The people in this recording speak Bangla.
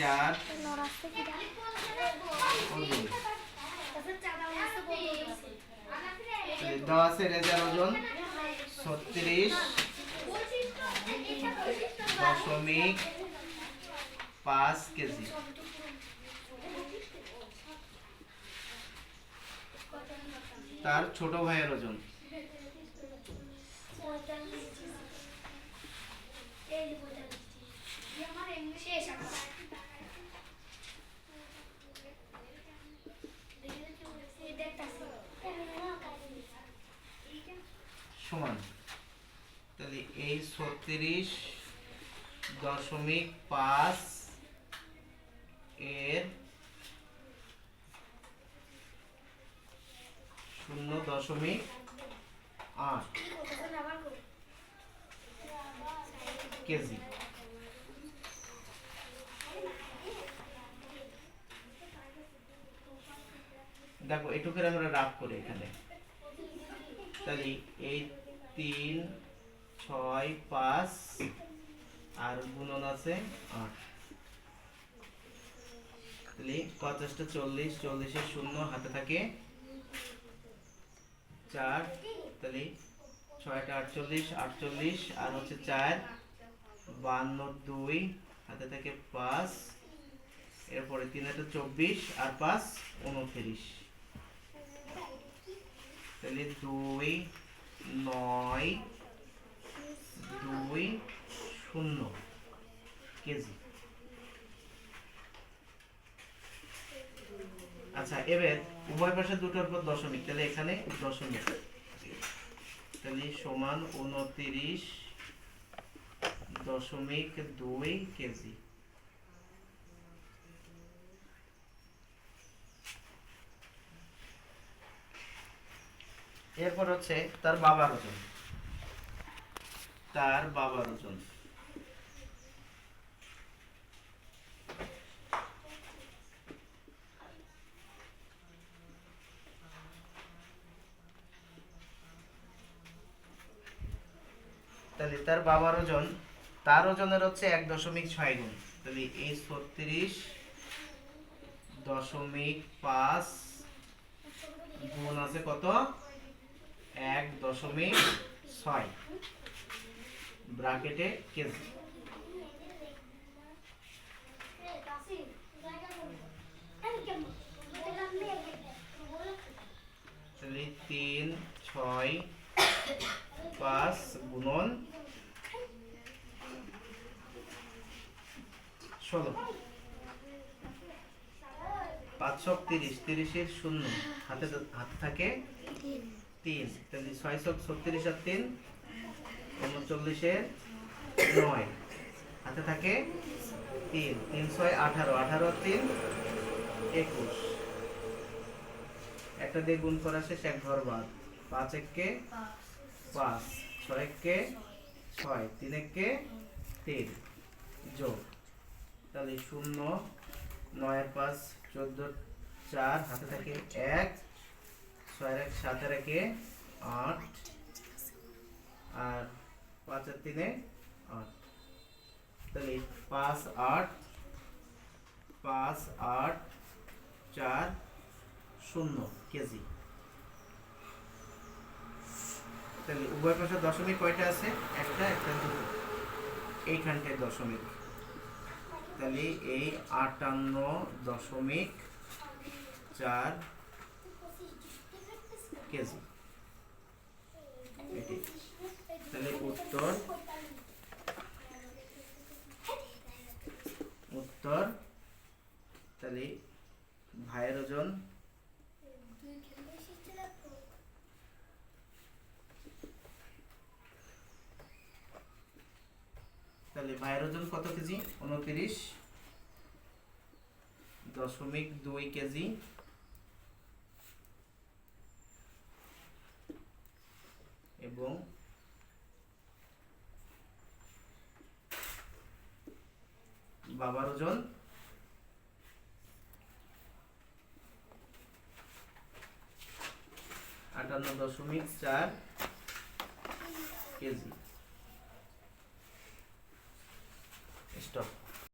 যার ওজন দেওয়া আছে রেজার ওজন 36.5 কেজি। তার ছোট ভাইয়ের ওজন সমান, তাহলে এই 36.5 এর 0.8 কেজি। দেখো এটুকু আমরা রাফ করি এখানে, তাহলে এই 3, 6, 5 আর গুণন আছে 8, তাহলে 50 টা 40, 40 এর 0 হাতে থাকে 4, তাহলে 6 টা 48, 48 আর হচ্ছে 4 52, 2 হাতে থাকে 5, এরপরে 3 টা 24 আর 5 29, তাহলে 2, 9, 2, 0 কেজি। আচ্ছা, এবার উভয় পাশে দুটোর পর দশমিক, তাহলে এখানে দশমিক, তাহলে সমান 29.2 কেজি। এরপর হচ্ছে তার বাবার ওজন। তার বাবার ওজন তাহলে তার বাবার ওজন, তার ওজনের হচ্ছে 1.6 গুণ, তাহলে এই 36.5 গুণ আছে কত 1.6 ব্র্যাকেটে কেজি। তাহলে 3, 6, 5 গুণন 16, 530, 30 এর 0 হাতে থাকে 3, তাহলে 6 36 আর 3 39 এর 9 হাতে থাকে 3, 3 6 18, 18 আর 3 21, একটা দিয়ে গুণ করা শেষ, এক ঘর বাদ, 5 একে 5, 6 একে 6, 3 একে 3 যোগ, তাহলে 0, 9 আর 5 14, 4 হাতে থাকে 1, 6 আর 1 7 আর 1 8 আর 5 আর 3 8, তাহলে 5, 8, 5, 8, 4, 0 কেজি। তাহলে উভয় পাশে দশমিক কয়টা আছে, একটা একটা দুটো, এইখানটায় দশমিক, তাহলে এই 58.4 কেজি এটি। তাহলে উত্তর তাহলে ভাইয়ের ওজন তাহলে ভাইয়ের ওজন কত কেজি, 29.2 কেজি, এবং বাবার ওজন 58.4 কেজি।